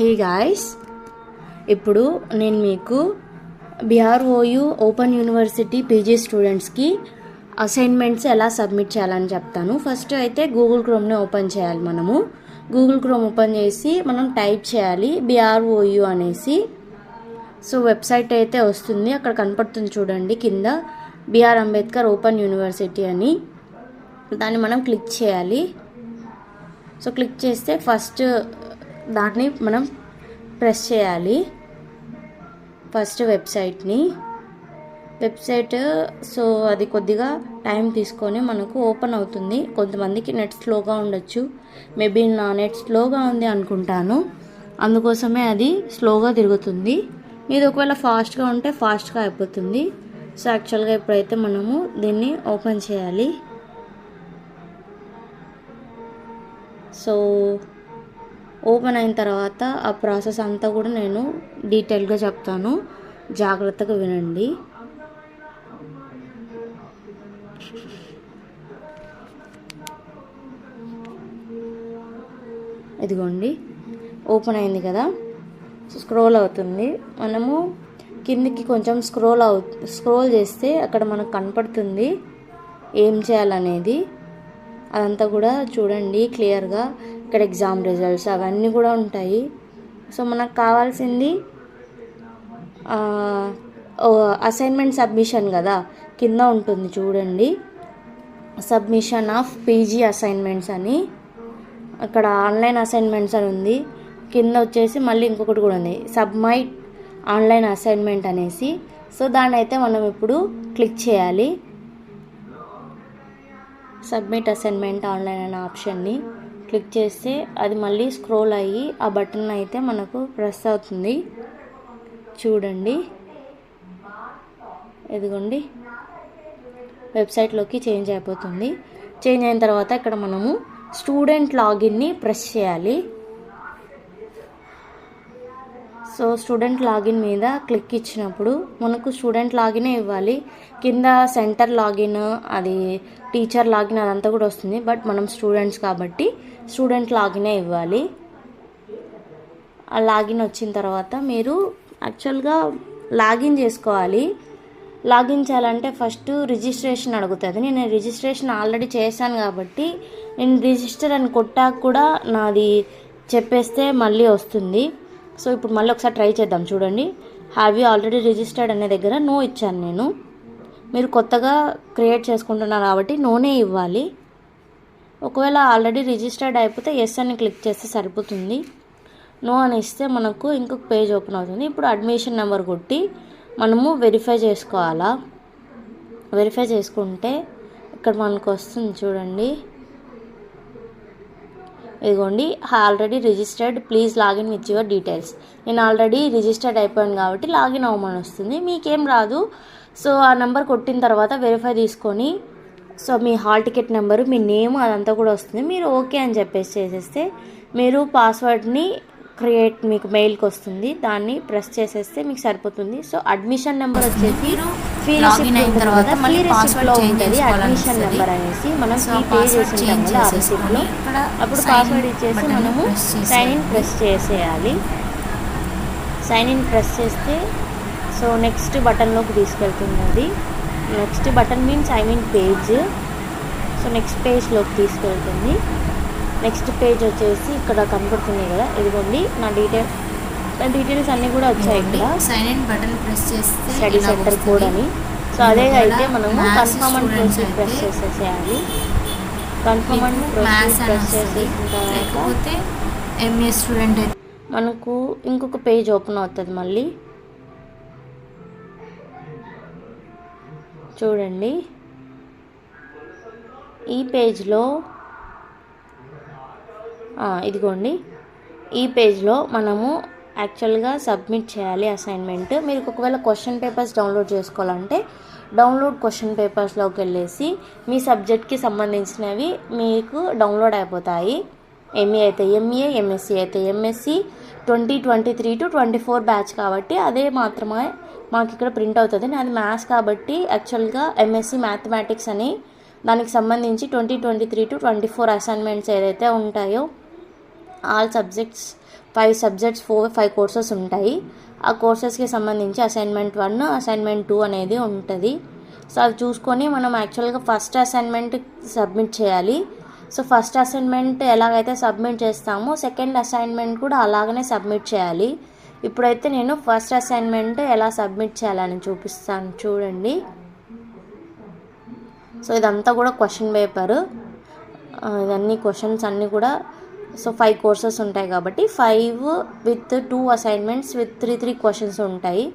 Hey guys, ఇప్పుడు నేను మీకు BROU ఓపెన్ యూనివర్సిటీ పీజీ స్టూడెంట్స్కి అసైన్మెంట్స్ ఎలా సబ్మిట్ చేయాలని చెప్తాను. ఫస్ట్ అయితే గూగుల్ క్రోమ్ని ఓపెన్ చేయాలి. గూగుల్ క్రోమ్ ఓపెన్ చేసి మనం టైప్ చేయాలి BROU అనేసి. సో వెబ్సైట్ అయితే వస్తుంది, అక్కడ కనపడుతుంది చూడండి కింద బిఆర్ అంబేద్కర్ ఓపెన్ యూనివర్సిటీ అని. దాన్ని మనం క్లిక్ చేయాలి. సో క్లిక్ చేస్తే ఫస్ట్ దాన్ని మనం ప్రెస్ చేయాలి. First website. సో అది కొద్దిగా టైం తీసుకొని మనకు ఓపెన్ అవుతుంది. కొంతమందికి నెట్ స్లోగా ఉండొచ్చు, మేబీ నా నెట్ స్లోగా ఉంది అనుకుంటాను, అందుకోసమే అది స్లోగా తిరుగుతుంది. ఇది ఒకవేళ ఫాస్ట్గా ఉంటే ఫాస్ట్గా అయిపోతుంది. సో యాక్చువల్గా ఇప్పుడైతే మనము దీన్ని ఓపెన్ చేయాలి. సో ఓపెన్ అయిన తర్వాత ఆ ప్రాసెస్ అంతా కూడా నేను డీటెయిల్గా చెప్తాను, జాగ్రత్తగా వినండి. ఇదిగోండి ఓపెన్ అయింది కదా. స్క్రోల్ అవుతుంది. మనము కిందికి కొంచెం స్క్రోల్ చేస్తే అక్కడ మనకు కనపడుతుంది ఏం చేయాలనేది. అదంతా కూడా చూడండి క్లియర్గా. ఇక్కడ ఎగ్జామ్ రిజల్ట్స్ అవన్నీ కూడా ఉంటాయి. సో మనకు కావాల్సింది అసైన్మెంట్ సబ్మిషన్ కదా, కింద ఉంటుంది చూడండి, సబ్మిషన్ ఆఫ్ పీజీ అసైన్మెంట్స్ అని. అక్కడ ఆన్లైన్ అసైన్మెంట్స్ అని ఉంది, కింద వచ్చేసి మళ్ళీ ఇంకొకటి కూడా ఉంది, సబ్మిట్ ఆన్లైన్ అసైన్మెంట్ అనేసి. సో దాన్ని అయితే మనం ఇప్పుడు క్లిక్ చేయాలి. సబ్మిట్ అసైన్మెంట్ ఆన్లైన్ అనే ఆప్షన్ని క్లిక్ చేస్తే అది మళ్ళీ స్క్రోల్ అయ్యి ఆ బటన్ అయితే మనకు ప్రెస్ అవుతుంది చూడండి. ఇదిగోండి వెబ్సైట్లోకి చేంజ్ అయిపోతుంది. చేంజ్ అయిన తర్వాత ఇక్కడ మనము స్టూడెంట్ లాగిన్ని ప్రెస్ చేయాలి. సో స్టూడెంట్ లాగిన్ మీద క్లిక్ ఇచ్చినప్పుడు మనకు స్టూడెంట్ లాగినే ఇవ్వాలి. కింద సెంటర్ లాగిన్, అది టీచర్ లాగిన్ అదంతా కూడా వస్తుంది, బట్ మనం స్టూడెంట్స్ కాబట్టి స్టూడెంట్ లాగినే ఇవ్వాలి. ఆ లాగిన్ వచ్చిన తర్వాత మీరు యాక్చువల్గా లాగిన్ చేసుకోవాలి. లాగిన్ చేయాలంటే ఫస్ట్ రిజిస్ట్రేషన్ అడుగుతుంది. నేను రిజిస్ట్రేషన్ ఆల్రెడీ చేశాను కాబట్టి నేను రిజిస్టర్ అని కొట్టాక కూడా నాది చెప్పేస్తే మళ్ళీ వస్తుంది. సో ఇప్పుడు మళ్ళీ ఒకసారి ట్రై చేద్దాం చూడండి. హ్యావ్ యూ ఆల్రెడీ రిజిస్టర్డ్ అనే దగ్గర నో ఇచ్చాను నేను. మీరు కొత్తగా క్రియేట్ చేసుకుంటున్నారు కాబట్టి నోనే ఇవ్వాలి. ఒకవేళ ఆల్రెడీ రిజిస్టర్డ్ అయిపోతే ఎస్ అని క్లిక్ చేస్తే సరిపోతుంది. నో అని ఇస్తే మనకు ఇంకొక పేజ్ ఓపెన్ అవుతుంది. ఇప్పుడు అడ్మిషన్ నెంబర్ కొట్టి మనము వెరిఫై చేసుకోవాలా. వెరిఫై చేసుకుంటే ఇక్కడ మనకు వస్తుంది చూడండి, ఇదిగోండి already registered, please login with your details. నేను ఆల్రెడీ రిజిస్టర్డ్ అయిపోయాను కాబట్టి లాగిన్ అవ్వమని వస్తుంది, మీకేం రాదు. సో ఆ నెంబర్ కొట్టిన తర్వాత వెరిఫై తీసుకొని, సో మీ హాల్ టికెట్ నెంబరు, మీ నేమ్ అదంతా కూడా వస్తుంది. మీరు ఓకే అని చెప్పేసి చేసేస్తే మీరు పాస్వర్డ్ని క్రియేట్ మీకు మెయిల్కి వస్తుంది, దాన్ని ప్రెస్ చేసేస్తే మీకు సరిపోతుంది. సో అడ్మిషన్ నెంబర్ వచ్చేసి ఫీ రిసిప్ట్ అయిన తర్వాత మళ్ళీ పాస్వర్డ్లో ఉంటుంది అడ్మిషన్ నెంబర్ అనేసి. మనం ఫీ పే చేసి ఉంటాం కదా ఆ రిసిప్ట్లో, అప్పుడు పాస్వర్డ్ ఇచ్చేసి మనము సైన్ ఇన్ ప్రెస్ చేసేయాలి. సైన్ ఇన్ ప్రెస్ చేస్తే సో నెక్స్ట్ బటన్లోకి తీసుకెళ్తుంది అది. Next button means page. So next పేజ్లోకి తీసుకెళ్తుంది. నెక్స్ట్ పేజ్ వచ్చేసి ఇక్కడ కనపడుతుంది కదా, ఇదిగోండి నా డీటెయిల్స్ అన్నీ కూడా వచ్చాయి ఇక్కడ. సైన్ ఇన్ బటన్ ప్రెస్ చేస్తే స్టడీ సెంటర్ కోడ్ అని. సో అదే అయితే మనము కన్ఫర్మ్ అండ్ ప్రొసీడ్ ప్రెస్ చేసేసేయాలి. కన్ఫర్మ్ అండ్ ప్రొసీడ్ ప్రెస్ చేసేసిన తర్వాత ఎంఏ స్టూడెంట్ మనకు ఇంకొక పేజ్ ఓపెన్ అవుతుంది మళ్ళీ. చూడండి ఈ పేజ్లో ఇదిగోండి ఈ పేజ్లో మనము యాక్చువల్గా సబ్మిట్ చేయాలి అసైన్మెంట్. మీరు ఒకవేళ క్వశ్చన్ పేపర్స్ డౌన్లోడ్ చేసుకోవాలంటే డౌన్లోడ్ క్వశ్చన్ పేపర్స్లోకి వెళ్ళేసి మీ సబ్జెక్ట్కి సంబంధించినవి మీకు డౌన్లోడ్ అయిపోతాయి. ఎంఏ అయితే ఎంఏ, ఎంఎస్సి అయితే ఎంఎస్సి, 2023 to 24 బ్యాచ్ కాబట్టి అదే మాత్రమే మాకు ఇక్కడ ప్రింట్ అవుతుంది. అది మ్యాథ్స్ కాబట్టి యాక్చువల్గా ఎంఎస్సి మ్యాథమెటిక్స్ అని దానికి సంబంధించి 2023 to 24 అసైన్మెంట్స్ ఏదైతే ఉంటాయో ఆల్ సబ్జెక్ట్స్ 5 సబ్జెక్ట్స్ 5 కోర్సెస్ ఉంటాయి. ఆ కోర్సెస్కి సంబంధించి అసైన్మెంట్ 1 అసైన్మెంట్ 2 అనేది ఉంటుంది. సో అవి చూసుకొని మనం యాక్చువల్గా ఫస్ట్ అసైన్మెంట్ సబ్మిట్ చేయాలి. సో ఫస్ట్ అసైన్మెంట్ ఎలాగైతే సబ్మిట్ చేస్తామో సెకండ్ అసైన్మెంట్ కూడా అలాగనే సబ్మిట్ చేయాలి. ఇప్పుడైతే నేను ఫస్ట్ అసైన్మెంట్ ఎలా సబ్మిట్ చేయాలని చూపిస్తాను చూడండి. సో ఇదంతా కూడా క్వశ్చన్ పేపరు, ఇవన్నీ క్వశ్చన్స్ అన్నీ కూడా. సో 5 కోర్సెస్ ఉంటాయి కాబట్టి 5 విత్ 2 అసైన్మెంట్స్ విత్ 3 క్వశ్చన్స్ ఉంటాయి.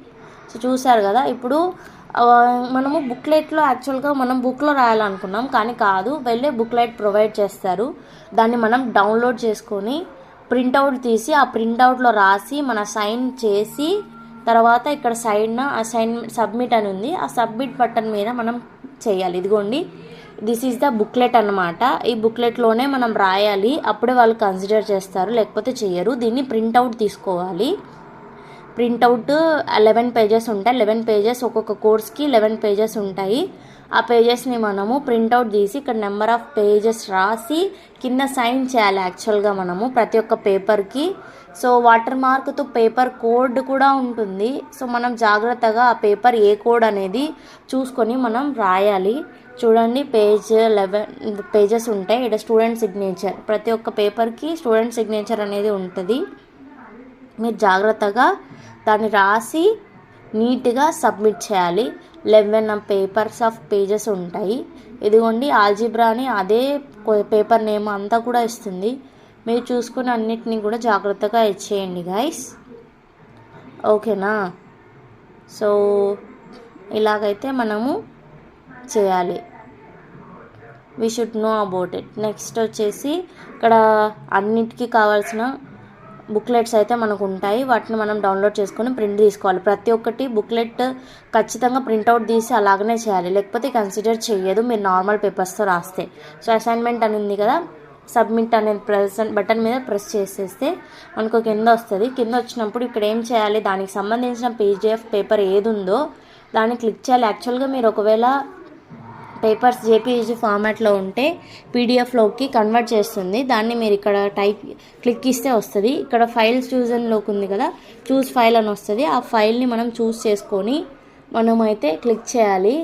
సో చూసారు కదా. ఇప్పుడు మనము బుక్లెట్లో యాక్చువల్గా మనం బుక్లో రాయాలనుకున్నాం, కానీ కాదు, వెళ్ళే బుక్లెట్ ప్రొవైడ్ చేస్తారు. దాన్ని మనం డౌన్లోడ్ చేసుకొని ప్రింటౌట్ తీసి ఆ ప్రింటౌట్లో రాసి మన సైన్ చేసి తర్వాత ఇక్కడ సైడ్న అసైన్మెంట్ సబ్మిట్ అని ఉంది, ఆ సబ్మిట్ బటన్ మీద మనం చేయాలి. ఇదిగోండి, దిస్ ఈజ్ ద బుక్లెట్ అన్నమాట. ఈ బుక్లెట్లోనే మనం రాయాలి, అప్పుడే వాళ్ళు కన్సిడర్ చేస్తారు, లేకపోతే చేయరు. దీన్ని ప్రింటౌట్ తీసుకోవాలి. ప్రింటౌట్ 11 పేజెస్ ఉంటాయి. 11 పేజెస్, ఒక్కొక్క కోర్స్కి 11 పేజెస్ ఉంటాయి. ఆ పేజెస్ని మనము ప్రింటౌట్ తీసి ఇక్కడ నెంబర్ ఆఫ్ పేజెస్ రాసి కింద సైన్ చేయాలి యాక్చువల్గా మనము ప్రతి ఒక్క పేపర్కి. సో వాటర్ మార్క్తో పేపర్ కోడ్ కూడా ఉంటుంది. సో మనం జాగ్రత్తగా ఆ పేపర్ ఏ కోడ్ అనేది చూసుకొని మనం రాయాలి. చూడండి, పేజ్ 11 పేజెస్ ఉంటాయి. ఇక్కడ స్టూడెంట్ సిగ్నేచర్, ప్రతి ఒక్క పేపర్కి స్టూడెంట్ సిగ్నేచర్ అనేది ఉంటుంది. మీరు జాగ్రత్తగా దాన్ని రాసి నీట్గా సబ్మిట్ చేయాలి. 11 పేపర్స్ ఆఫ్ పేజెస్ ఉంటాయి. ఇదిగోండి, ఆల్జిబ్రా అని అదే పేపర్ నేమ్ అంతా కూడా ఇస్తుంది. మీరు చూసుకుని అన్నిటినీ కూడా జాగ్రత్తగా ఇచ్చేయండి గైస్, ఓకేనా. సో ఇలాగైతే మనము చేయాలి. We should know about it. Next వచ్చేసి ఇక్కడ అన్నిటికీ కావాల్సిన బుక్లెట్స్ అయితే మనకు ఉంటాయి. వాటిని మనం డౌన్లోడ్ చేసుకొని ప్రింట్ తీసుకోవాలి. ప్రతి ఒక్కటి బుక్లెట్ ఖచ్చితంగా ప్రింట్అవుట్ తీసి అలాగనే చేయాలి, లేకపోతే కన్సిడర్ చేయదు మీరు నార్మల్ పేపర్స్తో రాస్తే. సో అసైన్మెంట్ అని ఉంది కదా, సబ్మిట్ అనే బటన్ మీద ప్రెస్ చేసేస్తే మనకు కింద వస్తుంది. కింద వచ్చినప్పుడు ఇక్కడ ఏం చేయాలి, దానికి సంబంధించిన పీడిఎఫ్ పేపర్ ఏది ఉందో దాన్ని క్లిక్ చేయాలి. యాక్చువల్గా మీరు ఒకవేళ పేపర్స్ జేపీఈజీ ఫార్మాట్లో ఉంటే పీడిఎఫ్లోకి కన్వర్ట్ చేస్తుంది. దాన్ని మీరు ఇక్కడ క్లిక్ ఇస్తే వస్తుంది. ఇక్కడ ఫైల్స్ చూజన్లోకి ఉంది కదా, చూస్ ఫైల్ అని వస్తుంది. ఆ ఫైల్ని మనం చూస్ చేసుకొని మనమైతే క్లిక్ చేయాలి.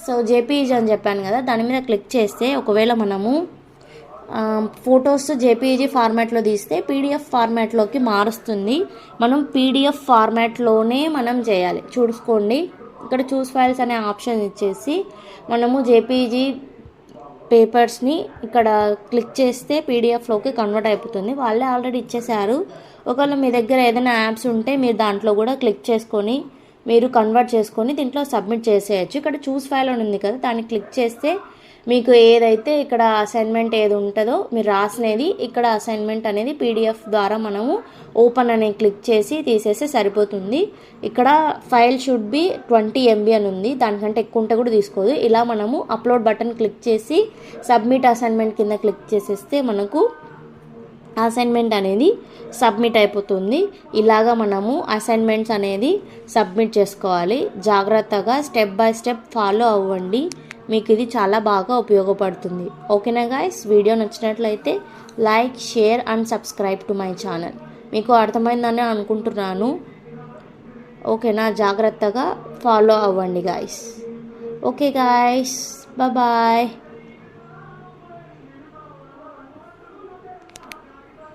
సో జేపీఈజీ అని చెప్పాను కదా, దాని మీద క్లిక్ చేస్తే ఒకవేళ మనము ఫొటోస్ జేపీఈజీ ఫార్మాట్లో తీస్తే పీడిఎఫ్ ఫార్మాట్లోకి మారుస్తుంది. మనం పీడిఎఫ్ ఫార్మాట్లోనే మనం చేయాలి. చూసుకోండి, ఇక్కడ చూస్ ఫైల్స్ అనే ఆప్షన్ ఇచ్చేసి మనము జేపీఈజీ పేపర్స్ని ఇక్కడ క్లిక్ చేస్తే పీడిఎఫ్లోకి కన్వర్ట్ అయిపోతుంది. వాళ్ళే ఆల్రెడీ ఇచ్చేసారు. ఒకవేళ మీ దగ్గర ఏదైనా యాప్స్ ఉంటే మీరు దాంట్లో కూడా క్లిక్ చేసుకొని మీరు కన్వర్ట్ చేసుకొని దీంట్లో సబ్మిట్ చేసేయచ్చు. ఇక్కడ చూస్ ఫైల్ అని ఉంది కదా, దాన్ని క్లిక్ చేస్తే మీకు ఏదైతే ఇక్కడ అసైన్మెంట్ ఏది ఉంటుందో మీరు రాసినది ఇక్కడ అసైన్మెంట్ అనేది పీడిఎఫ్ ద్వారా మనము ఓపెన్ అనే క్లిక్ చేసి తీసేస్తే సరిపోతుంది. ఇక్కడ ఫైల్ షుడ్ బి 20 MB అని ఉంది, దానికంటే ఎక్కువ ఉంటే కూడా తీసుకోదు. ఇలా మనము అప్లోడ్ బటన్ క్లిక్ చేసి సబ్మిట్ అసైన్మెంట్ కింద క్లిక్ చేసేస్తే మనకు అసైన్మెంట్ అనేది సబ్మిట్ అయిపోతుంది. ఇలాగా మనము అసైన్మెంట్స్ అనేది సబ్మిట్ చేసుకోవాలి. జాగ్రత్తగా స్టెప్ బై స్టెప్ ఫాలో అవ్వండి, మీకు ఇది చాలా బాగా ఉపయోగపడుతుంది. ఓకేనా గైస్, వీడియో నచ్చినట్లయితే like, share and subscribe to my channel. మీకు అర్థమైందని అనుకుంటున్నాను. ఓకేనా, జాగ్రత్తగా ఫాలో అవ్వండి గైస్. Okay guys, bye.